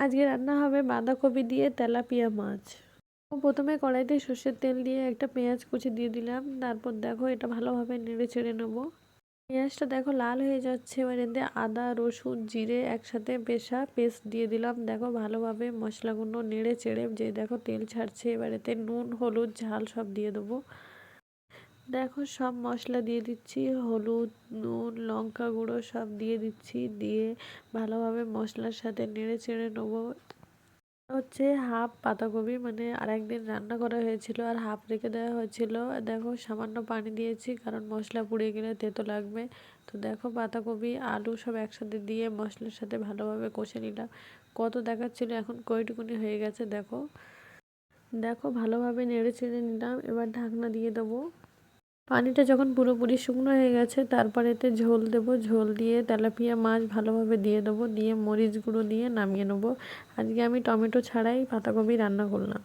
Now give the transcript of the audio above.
আজকে রান্না হবে বাঁধাকপি দিয়ে তেলাপিয়া মাছ। প্রথমে কড়াইতে সর্ষের তেল দিয়ে একটা পেঁয়াজ কুচি দিয়ে দিলাম, তারপর দেখো এটা ভালোভাবে নেড়ে চেড়ে নেবো। পেঁয়াজটা দেখো লাল হয়ে যাচ্ছে, এবার এতে আদা রসুন জিরে একসাথে পেস্ট দিয়ে দিলাম। দেখো ভালোভাবে মশলাগুলো নেড়ে চেড়ে যে দেখো তেল ছাড়ছে, এবার এতে নুন হলুদ ঝাল সব দিয়ে দেবো। দেখো সব মশলা দিয়ে দিচ্ছি, হলুদ নুন লঙ্কা গুঁড়ো সব দিয়ে দিচ্ছি, দিয়ে ভালোভাবে মশলার সাথে নেড়ে চেড়ে নেবো। হচ্ছে হাফ পাতাকপি, মানে আরেকদিন রান্না করা হয়েছিল আর হাফ রেখে দেওয়া হয়েছিল। দেখো সামান্য পানি দিয়েছি, কারণ মশলা পুড়ে গেলে তেতো লাগবে। তো দেখো পাতাকপি আলু সব একসাথে দিয়ে মশলার সাথে ভালোভাবে কষে নিলাম। কত দেখাচ্ছিল, এখন কয়টুকুনি হয়ে গেছে দেখো। দেখো ভালোভাবে নেড়ে চেড়ে নিলাম, এবার ঢাকনা দিয়ে দেবো। পানিটা যখন পুরোপুরি শুকনো হয়ে গেছে, তারপর এতে ঝোল দেবো। ঝোল দিয়ে তেলাপিয়া মাছ ভালোভাবে দিয়ে দেবো, দিয়ে মরিচ গুঁড়ো দিয়ে নামিয়ে নেবো। আজকে আমি টমেটো ছাড়াই পাতাকপি রান্না করলাম।